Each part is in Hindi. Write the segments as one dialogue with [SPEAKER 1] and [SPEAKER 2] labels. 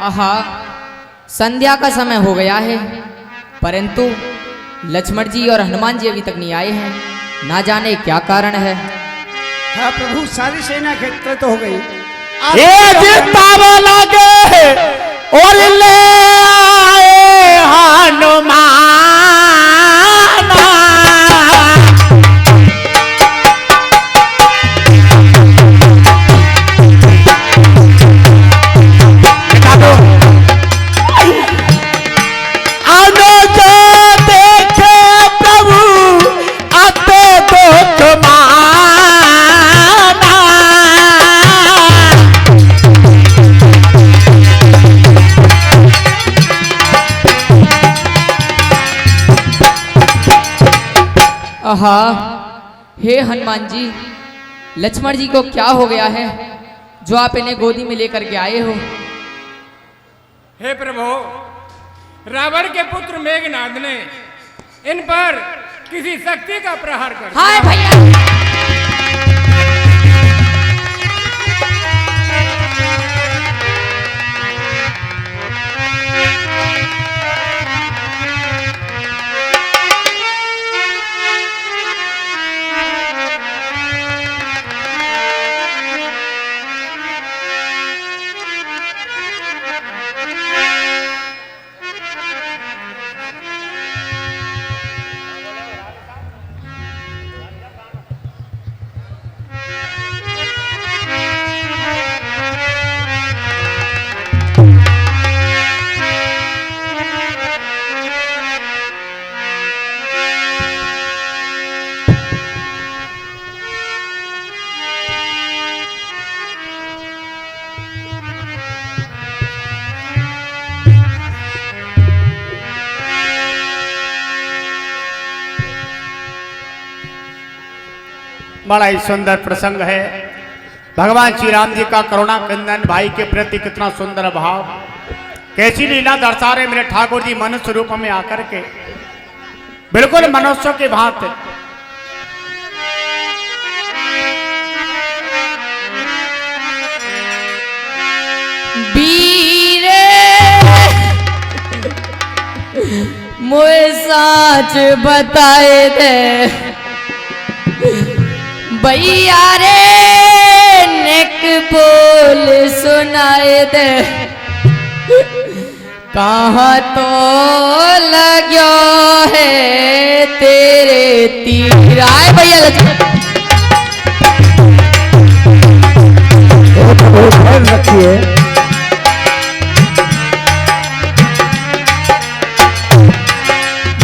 [SPEAKER 1] आहा, संध्या का समय हो गया है, परंतु लक्ष्मण जी और हनुमान जी अभी तक नहीं आए हैं। ना जाने क्या कारण है।
[SPEAKER 2] हाँ प्रभु, सारी सेना क्षेत्र तो हो गई।
[SPEAKER 3] लगे और ले आए हनुमान।
[SPEAKER 1] आहा, हे हनुमान जी, लक्ष्मण जी को क्या हो गया है जो आप इन्हें गोदी में लेकर के आए हो?
[SPEAKER 4] हे प्रभु, रावण के पुत्र मेघनाद ने इन पर किसी शक्ति का प्रहार कर दिया।
[SPEAKER 1] हाय भैया,
[SPEAKER 3] बड़ा ही सुंदर प्रसंग है। भगवान श्री राम जी का करुणा कंदन भाई के प्रति कितना सुंदर भाव, कैसी लीला दर्शा रहे मेरे ठाकुर जी मनुष्य रूप में आकर के, बिल्कुल मनुष्यों की भांति।
[SPEAKER 1] बीरे मोए साच बताए दे भैया रे, नेक बोल सुनाए दे, कहाँ तो लग्यो है तेरे तीर। आए भैया
[SPEAKER 2] रखिए।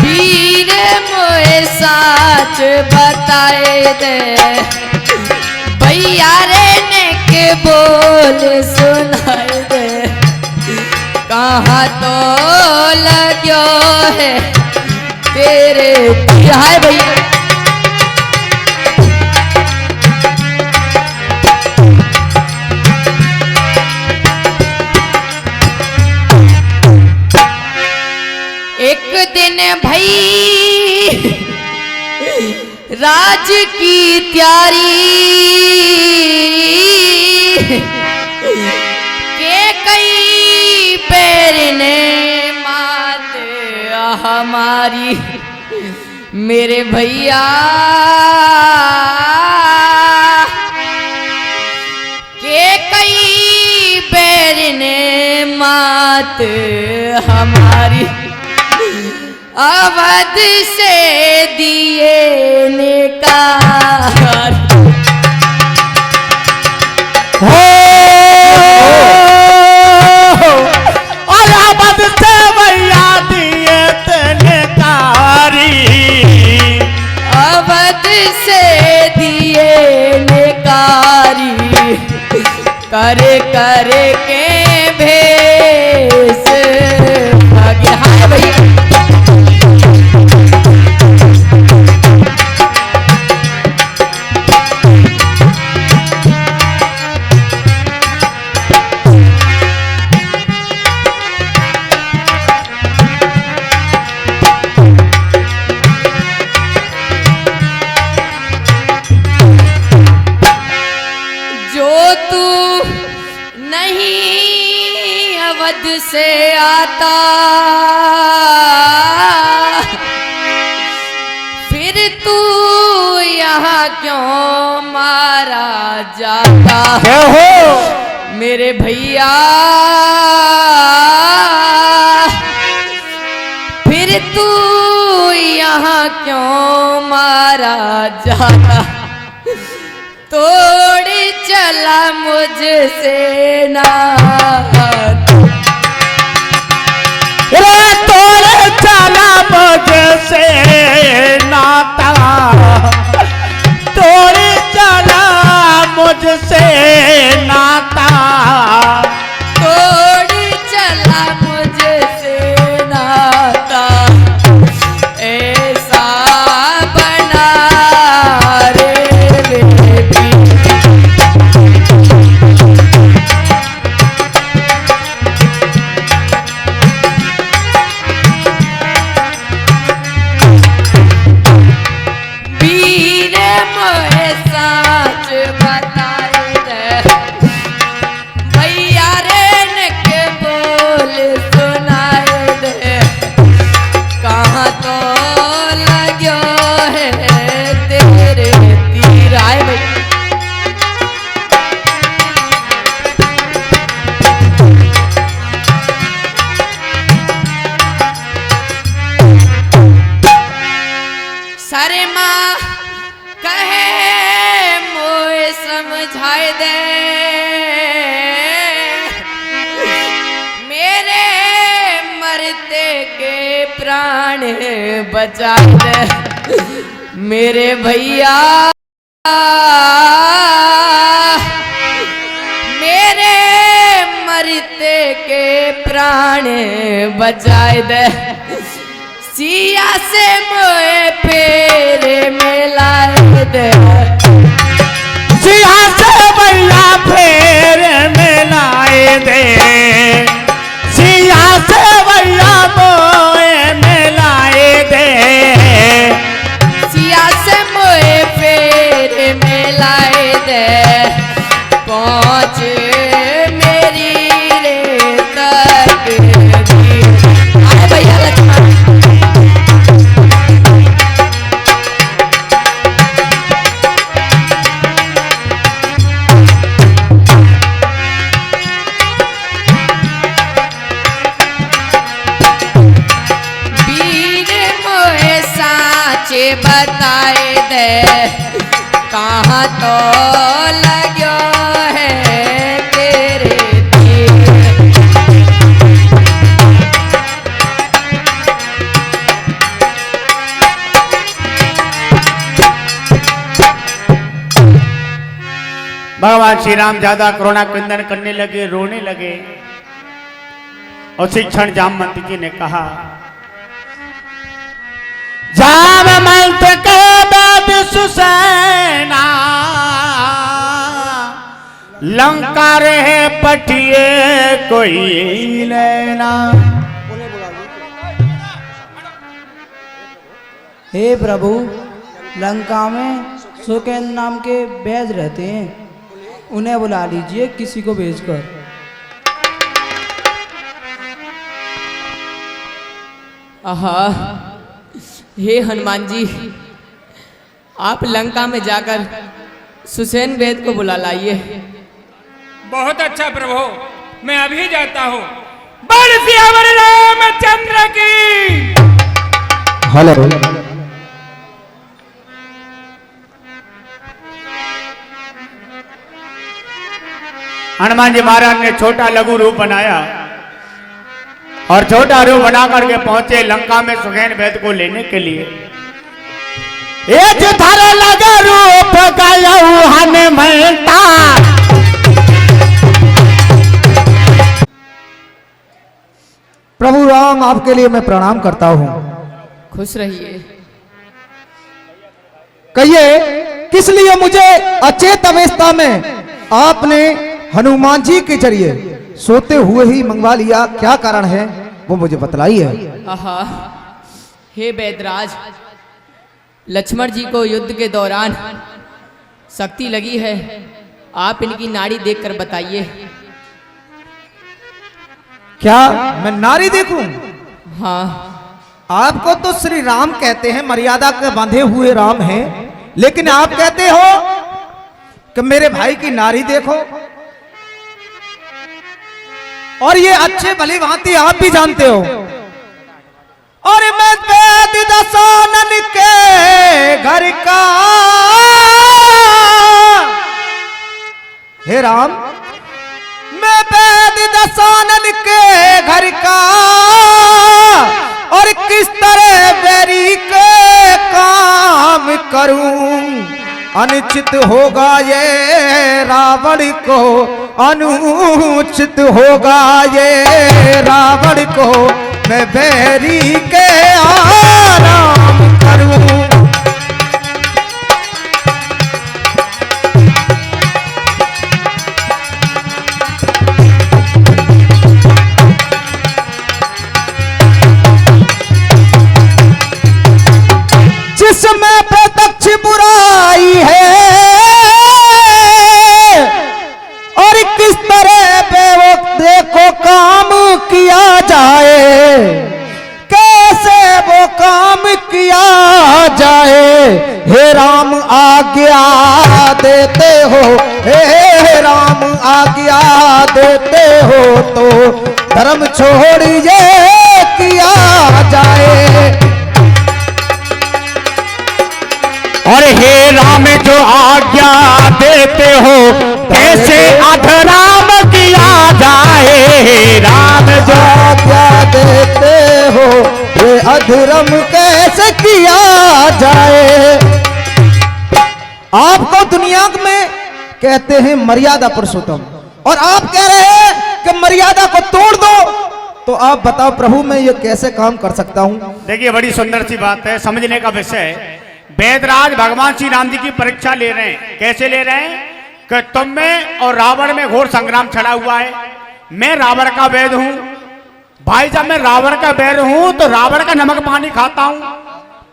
[SPEAKER 1] वीर मोए साच बताए दे भैया रे, नेक बोल सुनाए दे, कहाँ तो लग्यो है तेरे तीर। हाय भैया, एक दिन भई राज की तैयारी के कई पैर ने मात हमारी, मेरे भैया के कई पैर ने मात हमारी, अवध से दिए निकार
[SPEAKER 3] हो और अवध से भैया दिए तेने कारी,
[SPEAKER 1] अवध से दिए निकारी, करे करे के भेष भाग्य। हाय भैया, जो तू नहीं युद्ध से आता फिर तू यहाँ क्यों मारा जाता
[SPEAKER 3] हो
[SPEAKER 1] मेरे भैया फिर तू यहाँ क्यों मारा जाता तोड़ चला मुझसे नाता
[SPEAKER 3] तोड़ चला मुझसे नाता तोड़ चला मुझसे नाता
[SPEAKER 1] तोड़ चला मुझसे नाता ऐसा बना रे बेटी वीर मोहे साच बताए दे भैया रे के बोल सुनाए दे कहाँ तो लग्यो है तेरे तीर आए भाई सारे माँ कहे मोए समझाए दे मेरे मरते के प्राण बचाए दे मेरे भैया मेरे मरते के प्राण बचाए दे सिया से मोए फेरे मिलाए दे
[SPEAKER 3] सिया से भैया फेर मिलाए दे सिया से भैया मोए मिलाए दे
[SPEAKER 1] सिया से मोए फेरे मिलाए दे पहुँच मेरी रे तक आए भैया लक्ष्मण वीर मोहे साचे बताए दे कहाँ तो लग्यो है तेरे तीर
[SPEAKER 3] भगवान श्री राम ज्यादा करुणा क्रंदन करने लगे रोने लगे और उसी क्षण जामवंत जी ने कहा जामवंत के बाद सुसैना लंका रहे पटिए कोई लेना
[SPEAKER 5] हे प्रभु लंका में सुकेन नाम के बैज रहते हैं उन्हें बुला लीजिए किसी को भेजकर
[SPEAKER 1] आहा हे हनुमान जी आप लंका में जाकर सुसैन वेद को बुला लाइए
[SPEAKER 4] बहुत अच्छा प्रभु मैं अभी जाता हूँ बोल सियावर रामचंद्र की
[SPEAKER 5] हेलो
[SPEAKER 3] हनुमान जी महाराज ने छोटा लघु रूप बनाया और छोटा रूप बना करके पहुंचे लंका में सुखैन वेद को लेने के लिए लगा रूप हनुमंता
[SPEAKER 5] प्रभु राम आपके लिए मैं प्रणाम करता हूँ
[SPEAKER 1] खुश रहिए
[SPEAKER 5] कहिए किस लिए मुझे अचेत अवस्था में आपने हनुमान जी के जरिए सोते हुए ही मंगवा लिया क्या कारण है वो मुझे बतलाइए
[SPEAKER 1] आहा हे बैदराज लक्ष्मण जी को युद्ध के दौरान शक्ति लगी है आप इनकी नाड़ी देखकर बताइए
[SPEAKER 5] क्या मैं नारी देखूं?
[SPEAKER 1] हाँ।
[SPEAKER 5] आपको तो श्री राम कहते हैं, मर्यादा के बांधे हुए राम हैं, लेकिन आप कहते हो कि मेरे भाई की नारी देखो। और ये अच्छे भली भांति आप भी जानते हो। और मैं वेद दशानन के घर का, हे राम, मैं वेद दशानन के घर का, और किस तरह बैरी के काम करूं। अनुचित होगा ये रावण को, अनुचित होगा ये रावण को, मैं बैरी के आराम करूं। जिसमें प्रत्यक्ष बुराई है, और किस तरह देखो काम किया जाए, कैसे वो काम किया जाए। हे राम आज्ञा देते हो, हे राम आज्ञा देते हो, तो धर्म छोड़िए किया जाए।
[SPEAKER 3] और हे राम जो आज्ञा देते हो, कैसे अधराम किया जाए। हे राम जो
[SPEAKER 5] आज्ञा देते हो, ये अधर्म कैसे किया जाए। आपको दुनिया में कहते हैं मर्यादा पुरुषोत्तम, और आप कह रहे हैं कि मर्यादा को तोड़ दो। तो आप बताओ प्रभु, मैं ये कैसे काम कर सकता हूं?
[SPEAKER 3] देखिए, बड़ी सुंदर सी बात है, समझने का विषय है। वेदराज भगवान श्री राम जी की परीक्षा ले रहे हैं। कैसे ले रहे हैं कि तुम में और रावण में घोर संग्राम छड़ा हुआ है। मैं रावण का वैद हूं भाई, जब मैं रावण का वैद हूं तो रावण का नमक पानी खाता हूं,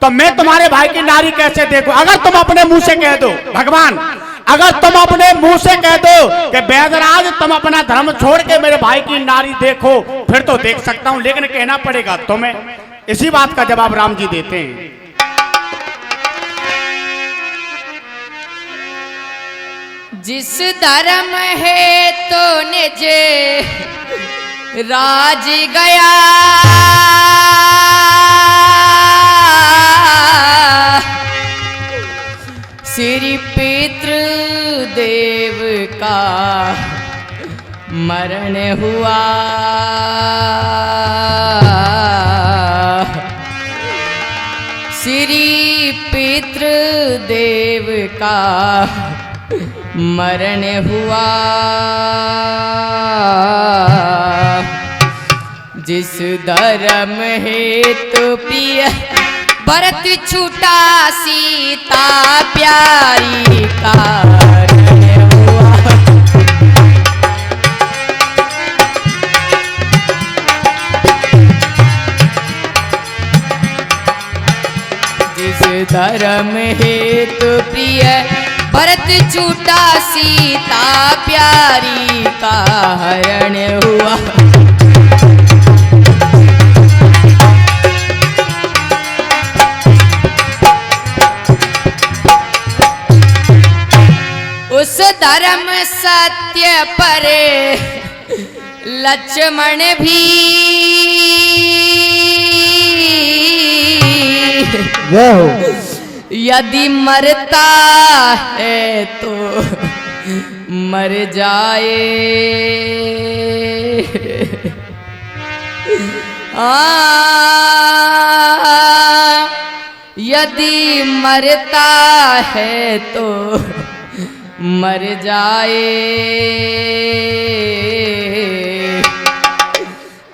[SPEAKER 3] तो मैं तुम्हारे भाई की नारी कैसे देखूं। अगर तुम अपने मुंह से कह दो भगवान, अगर तुम अपने मुंह से कह दो कि वेदराज तुम अपना धर्म छोड़ के मेरे भाई की नारी देखो, फिर तो देख सकता हूं, लेकिन कहना पड़ेगा तुम्हें। इसी बात का जवाब राम जी देते हैं।
[SPEAKER 1] जिस धर्म है तो निज राज गया, श्री पितृ देव का मरण हुआ। श्री पितृ देव का मरण हुआ। जिस धर्म हेतु प्रिय भरत छूटा, सीता प्यारी कारण हुआ। जिस धर्म हेतु प्रिय भरत छूटा, सीता प्यारी का हरण हुआ। उस धर्म सत्य पर लक्ष्मण भी
[SPEAKER 5] जय हो।
[SPEAKER 1] यदि मरता है तो मर जाए। यदि मरता है तो मर जाए।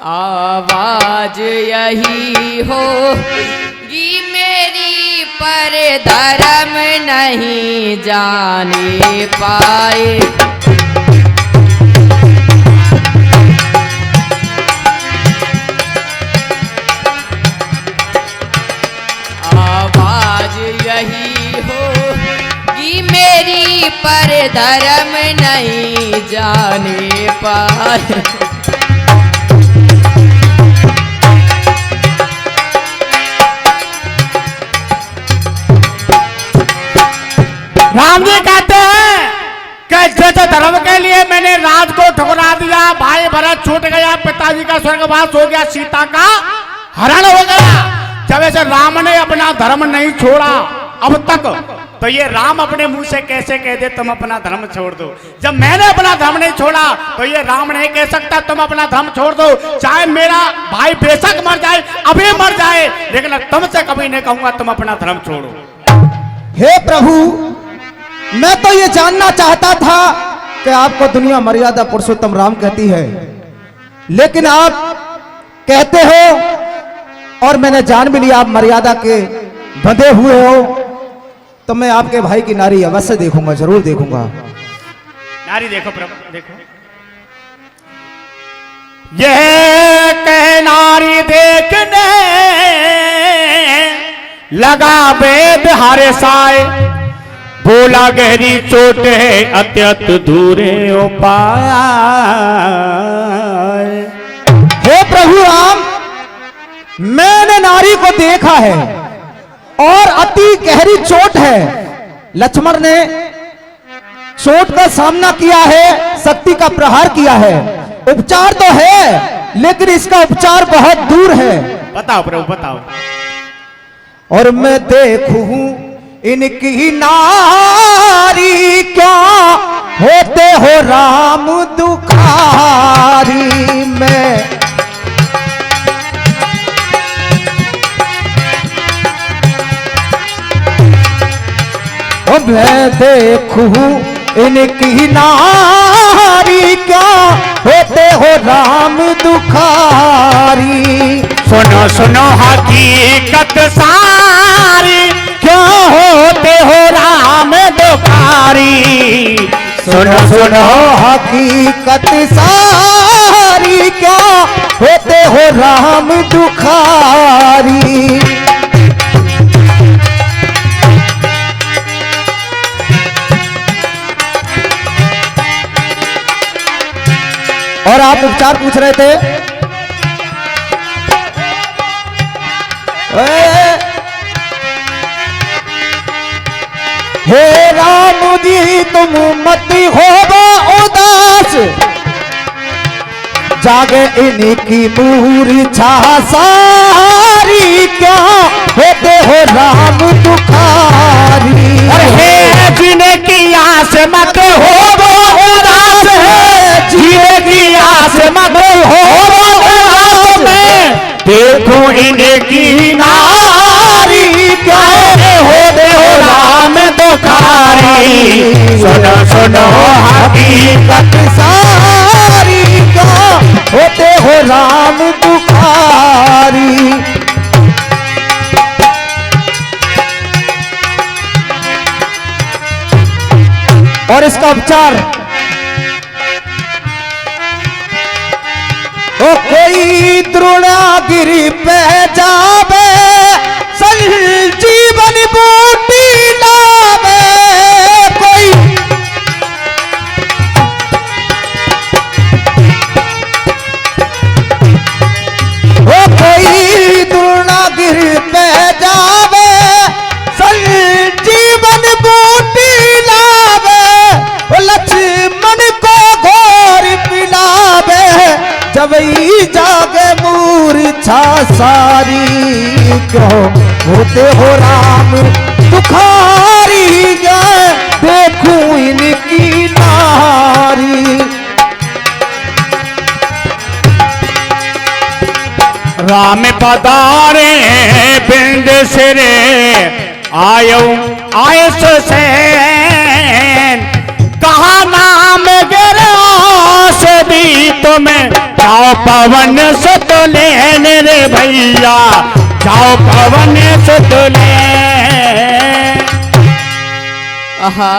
[SPEAKER 1] आवाज यही होगी मेरी, पर धर्म नहीं जाने पाए। आवाज यही होगी मेरी, पर धर्म नहीं जाने पाए।
[SPEAKER 3] पिताजी का स्वर्गवास हो गया, सीता का हरण हो गया। जब ऐसे राम ने अपना धर्म नहीं छोड़ा अब तक, तो ये राम अपने मुंह से कैसे कह दे तुम अपना धर्म छोड़ दो। जब मैंने अपना धर्म नहीं छोड़ा तो ये राम नहीं कह सकता तुम अपना धर्म छोड़ दो। चाहे मेरा भाई बेशक मर जाए, अभी मर जाए, लेकिन तुमसे कभी नहीं कहूंगा तुम अपना धर्म छोड़ो।
[SPEAKER 5] हे प्रभु, मैं तो ये जानना चाहता था कि आपको दुनिया मर्यादा पुरुषोत्तम राम कहती है, लेकिन आप कहते हो और मैंने जान भी लिया आप मर्यादा के बंधे हुए हो, तो मैं आपके भाई की नारी अवश्य देखूंगा, जरूर देखूंगा।
[SPEAKER 3] नारी देखो प्रभु, देखो यह कह नारी देखने लगा वेद हारे साए, बोला गहरी चोट है अत्यंत दूरे उपाय।
[SPEAKER 5] हे प्रभु राम, मैंने नारी को देखा है और अति गहरी चोट है। लक्ष्मण ने चोट का सामना किया है, शक्ति का प्रहार किया है, उपचार तो है लेकिन इसका उपचार बहुत दूर है।
[SPEAKER 3] बताओ प्रभु बताओ।
[SPEAKER 5] और मैं देखूं इनकी नारी क्या होते हो राम दुखारी में। और मैं देखूं इनकी नारी क्या होते हो राम दुखारी।
[SPEAKER 3] सुनो सुनो हकीकत सारी,
[SPEAKER 5] क्या
[SPEAKER 3] होते हो राम दुखारी।
[SPEAKER 5] सुनो सुनो हकीकत सारी, क्या होते हो राम दुखारी। और आप उपचार पूछ रहे थे। हे राम जी तुम मत हो उदास, जागे इनकी मूर्छा सारी, क्या होते हो राम दुखारी।
[SPEAKER 3] हे जीने की आस मत हो उदास है, जीने की आस मत हो उदास में, देखो इनकी नारी क्या होते हो राम दुखारी। सुनो सुनो हकीकत
[SPEAKER 5] सारी, क्या होते हो राम दुखारी। और इसका उपचार ओ कोई द्रोणागिरी पे जावे, संजीवन बूटी लावे। कोई ओ कोई द्रोणागिरी पे जावे, संजीवन बूटी लावे। ओ लक्ष्मण को घोर पिलावे, जब ही जागे मूर्छा सारी, क्यों होते हो राम दुखारी। देखूं इनकी नारी।
[SPEAKER 3] राम पधारे बिंद सिरे, आयो आयस से कहा नाम गिरास दी तुम्हें, जाओ पवन सुत लेने रे भैया, जाओ पवन सुत ले।
[SPEAKER 1] आहा,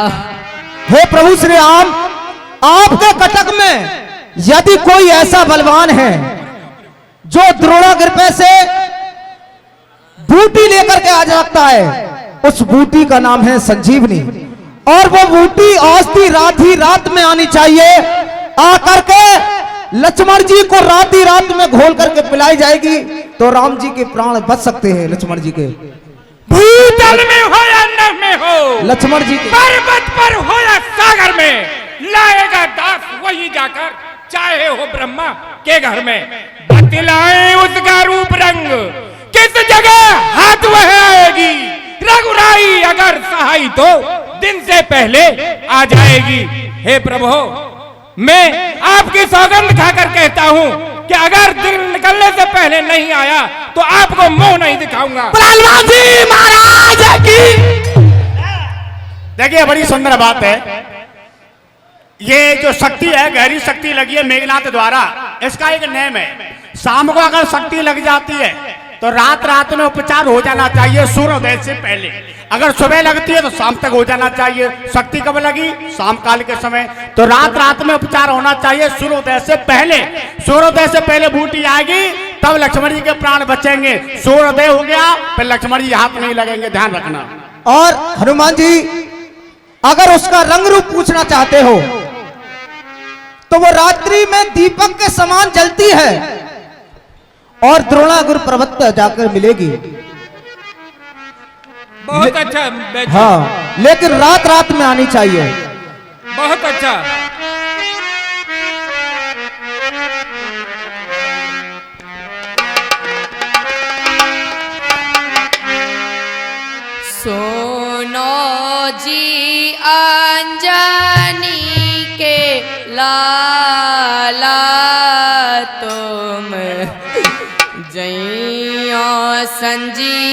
[SPEAKER 5] हे प्रभु श्री राम, आपके कटक में यदि कोई ऐसा बलवान है जो द्रोणागिरी से बूटी लेकर के आ जाता है, उस बूटी का नाम है संजीवनी। और वो बूटी औषधि रात ही रात में आनी चाहिए। आकर के लक्ष्मण जी को रात ही रात में घोल करके पिलाई जाएगी तो राम जी के प्राण बच सकते हैं। लक्ष्मण जी के
[SPEAKER 4] भूतल में हो या नभ में हो,
[SPEAKER 5] लक्ष्मण जी के
[SPEAKER 4] पर्वत पर हो या सागर में, लाएगा दास वही जाकर चाहे हो ब्रह्मा के घर में। बतलाएं उसका रूप रंग, किस जगह हाथ वह आएगी। रघुराई अगर सहाई तो दिन से पहले आ जाएगी। हे प्रभु, मैं आपकी सौगंध खाकर कहता हूं कि अगर दिन निकलने से पहले नहीं आया तो आपको मुंह नहीं दिखाऊंगा।
[SPEAKER 3] महाराज की देखिए, बड़ी सुंदर बात है। ये जो शक्ति है, गहरी शक्ति लगी है मेघनाथ द्वारा, इसका एक नेम है। शाम को अगर शक्ति लग जाती है तो रात रात में उपचार हो जाना चाहिए सूर्योदय से पहले। अगर सुबह लगती है तो शाम तक हो जाना चाहिए। शक्ति कब लगी? शाम काल के समय। तो रात रात में उपचार होना चाहिए सूर्योदय से पहले। सूर्योदय से पहले बूटी आएगी तब लक्ष्मण जी के प्राण बचेंगे। सूर्योदय हो गया फिर लक्ष्मण जी हाथ नहीं लगेंगे, ध्यान रखना।
[SPEAKER 5] और हनुमान जी अगर उसका रंग रूप पूछना चाहते हो तो वो रात्रि में दीपक के समान जलती है और द्रोणागुर पर्वत पर जाकर मिलेगी।
[SPEAKER 4] बहुत अच्छा बैठी।
[SPEAKER 5] हाँ, लेकिन रात रात में आनी चाहिए।
[SPEAKER 4] बहुत अच्छा।
[SPEAKER 1] सुनो जी अंजनी के लाला तुम जइयो संजीवन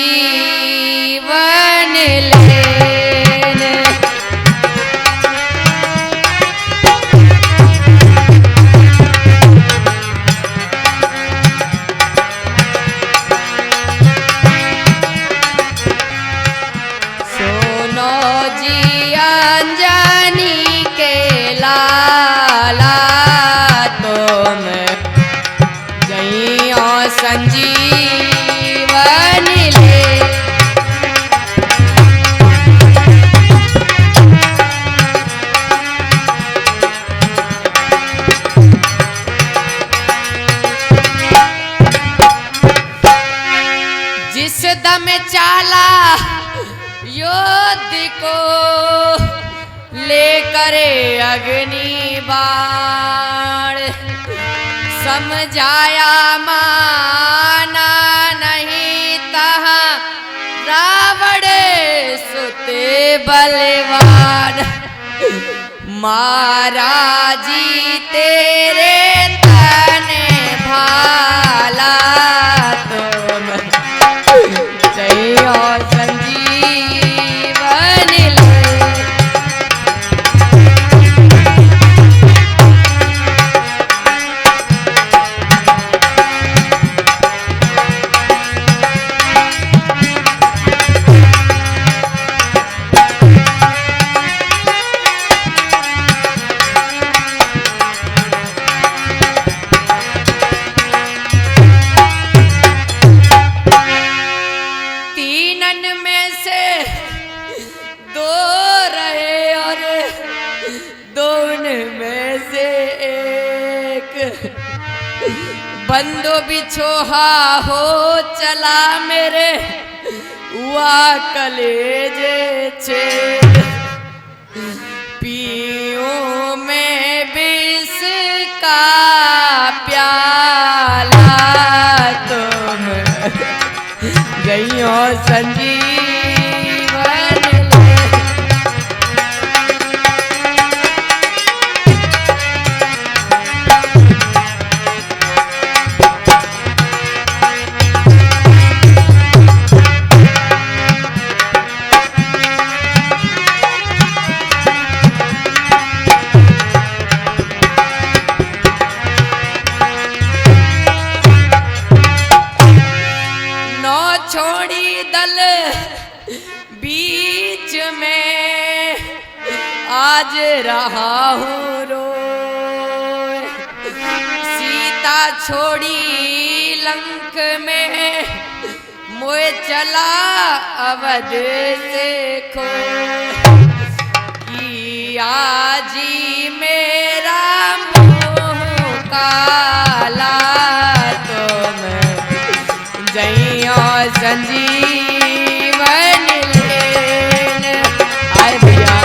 [SPEAKER 1] लेन। सुनो जी अंजनी के लाला तुम जइयो संजीवन ले। जिस दम चाला योद्ध को लेकर अग्नि बाण, समझाया माना नहीं तहाँ रावण सुते बलवान। महाराजी तेरे तने भाला तुम जइयो संजीवन ले। तीनन में से दो रहे और दोन में से एक, बंदो बिछोहा हो चला मेरे हुआ कलेजे छेद। पियूं मैं विष का प्याला तुम जइयो संजीवन ले। नौ छोड़ी दल बीच में आज रहा हूँ रोए। सीता छोड़ी लंक में मोए चला अवध से खो। आजी मेरा मोह काला तुम जइयो संजीवन लेन। आए भैया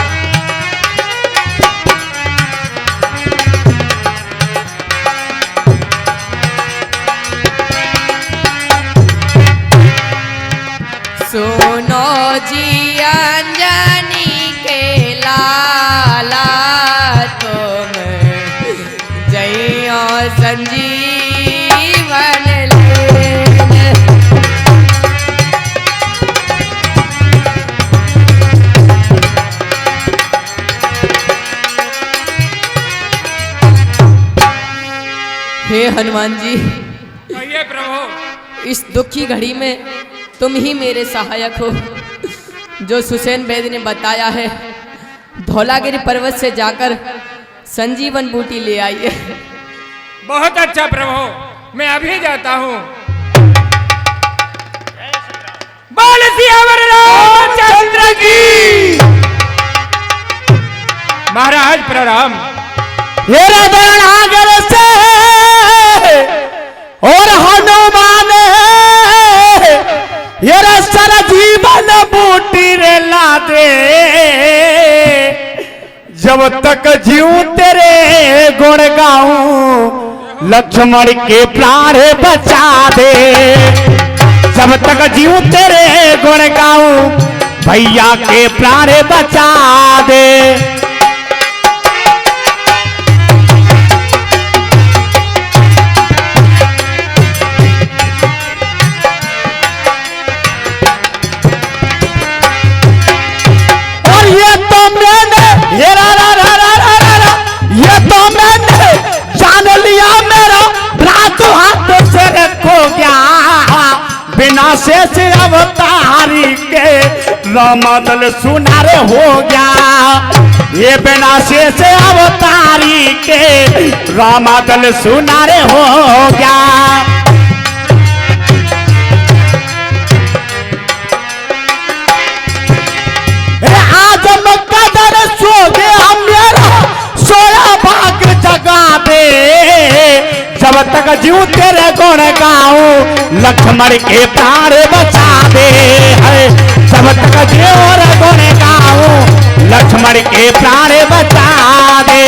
[SPEAKER 1] सुनो जी अंजनी के लाला तुम जइयो संजीवन लेने। हे हनुमान जी,
[SPEAKER 4] कहिए प्रभु।
[SPEAKER 1] इस दुखी घड़ी में तुम ही मेरे सहायक हो। जो सुसैन वैद ने बताया है, धौलागिरी पर्वत से जाकर संजीवन बूटी ले आइए।
[SPEAKER 4] बहुत अच्छा प्रभु, मैं अभी जाता हूँ। बोल सियावर रामचंद्र की। महाराज प्रणाम।
[SPEAKER 5] हेरा दरनागर से और हनुमान हेरा सर जीवन बूटी रे ला दे। जब तक जीव तेरे गुण गाऊं लक्ष्मण के प्राण बचा दे। जब तक जीव तेरे गुण गाऊं भैया के प्राण बचा दे। ये तो मैंने जान लिया मेरा भ्रात हाथ से खो गया। बिना शेष अवतारी के रामदल सुनारे हो गया। ये बिना शेष अवतारी के रामदल सुनारे हो गया। आज कदर सो गया मेरा सोया भाग जगा दे। जब तक जीव तेरे गुण गाऊं लक्ष्मण के प्राण बचा दे। जब तक जीव गुण गाऊं लक्ष्मण के प्राण बचा दे।